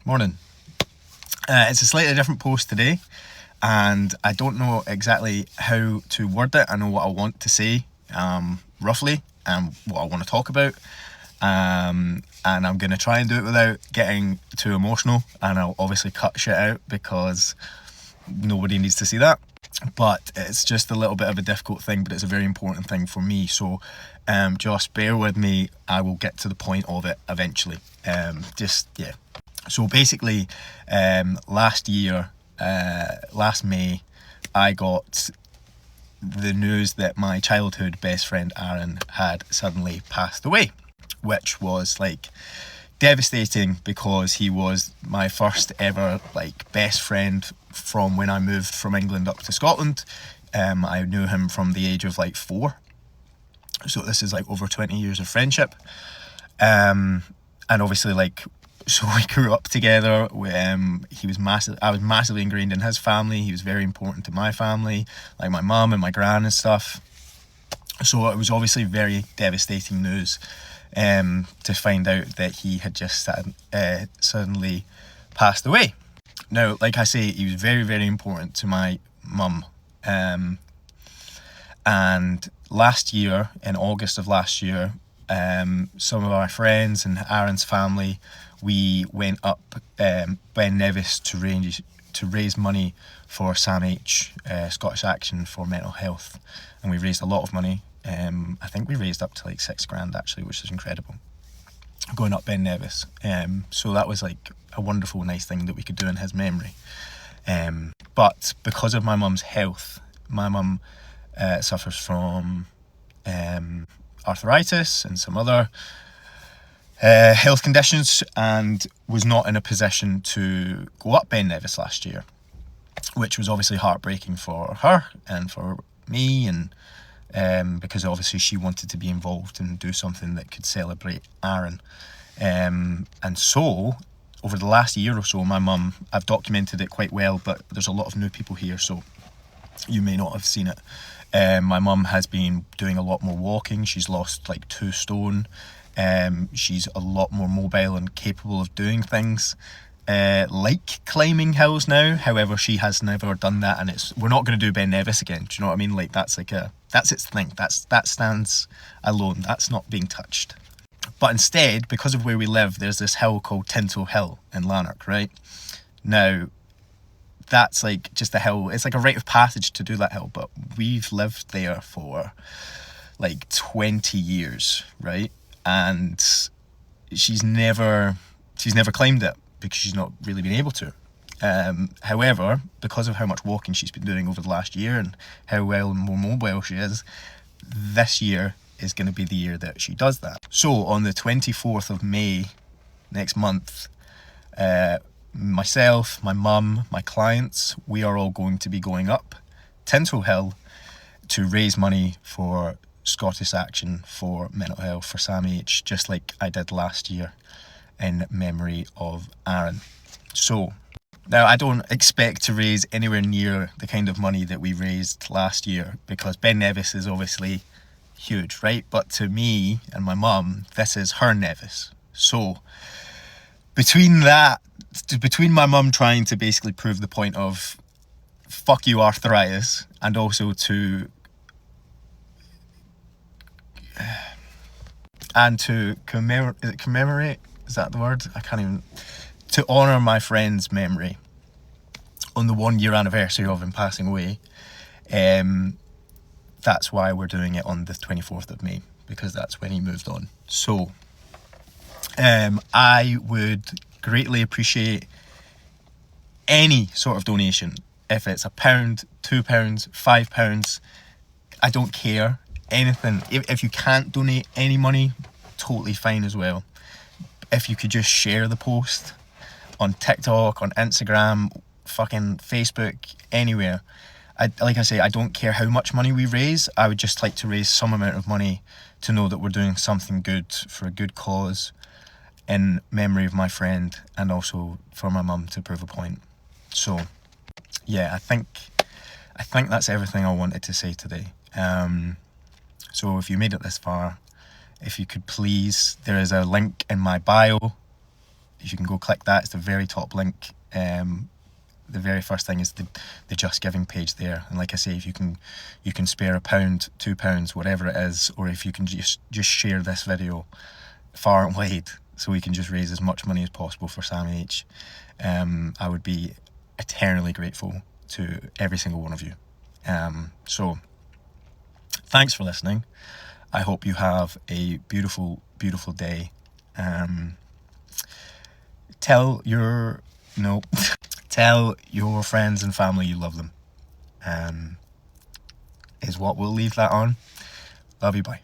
Morning. It's a slightly different post today, and I don't know exactly how to word it. I know what I want to say, roughly, and what I want to talk about. And I'm going to try and do it without getting too emotional, and I'll obviously cut shit out because nobody needs to see that. But it's just a little bit of a difficult thing, but it's a very important thing for me. So just bear with me. I will get to the point of it eventually. So basically, last May, I got the news that my childhood best friend Aaron had suddenly passed away, which was like devastating because he was my first ever like best friend from when I moved from England up to Scotland. I knew him from the age of like 4, so this is like over 20 years of friendship. And obviously, like, so we grew up together. He was massive. I was massively ingrained in his family. He was very important to my family, like my mum and my gran and stuff. So it was obviously very devastating news to find out that he had just suddenly passed away. Now, like I say, he was very, very important to my mum. And last year, in August of last year, some of our friends and Aaron's family, we went up Ben Nevis to raise money for Sam H, Scottish Action for Mental Health, and we raised a lot of money. I think we raised up to like £6,000 actually, which is incredible. Going up Ben Nevis, so that was like a wonderful, nice thing that we could do in his memory. But because of my mum's health, my mum suffers from arthritis and some other health conditions, and was not in a position to go up Ben Nevis last year, which was obviously heartbreaking for her and for me, and because obviously she wanted to be involved and do something that could celebrate Aaron. And so over the last year or so, my mum, I've documented it quite well, but there's a lot of new people here, so you may not have seen it. My mum has been doing a lot more walking. She's lost like 2 stone. She's a lot more mobile and capable of doing things like climbing hills now. However, she has never done that, and we're not going to do Ben Nevis again. Do you know what I mean? Like that's its thing. That stands alone. That's not being touched. But instead, because of where we live, there's this hill called Tinto Hill in Lanark, right? Now, that's like just a hill. It's like a rite of passage to do that hill, but we've lived there for like 20 years, right? And she's never climbed it because she's not really been able to. However, because of how much walking she's been doing over the last year and how well and more mobile she is, this year is going to be the year that she does that. So on the 24th of May next month, myself, my mum, my clients, we are all going to be going up Tinto Hill to raise money for Scottish Action for Mental Health for Sam H, just like I did last year in memory of Aaron. So now I don't expect to raise anywhere near the kind of money that we raised last year, because Ben Nevis is obviously huge, right? But to me and my mum, this is her Nevis. So between my mum trying to basically prove the point of fuck you arthritis, and also to commemorate, is that the word? I can't even, to honour my friend's memory on the 1-year anniversary of him passing away. That's why we're doing it on the 24th of May, because that's when he moved on. So I would greatly appreciate any sort of donation. If it's £1, £2, £5, I don't care. Anything. If you can't donate any money, totally fine as well. If you could just share the post on TikTok, on Instagram, fucking Facebook, anywhere. Like I say, I don't care how much money we raise. I would just like to raise some amount of money to know that we're doing something good for a good cause in memory of my friend, and also for my mum to prove a point. So yeah, I think that's everything I wanted to say today. So if you made it this far, if you could please, there is a link in my bio if you can go click that, it's the very top link. The very first thing is the Just Giving page there, and like I say, if you can spare £1, £2, whatever it is, or if you can just share this video far and wide so we can just raise as much money as possible for Sammy H, I would be eternally grateful to every single one of you. So thanks for listening. I hope you have a beautiful, beautiful day. Tell your friends and family you love them, is what we'll leave that on. Love you, bye.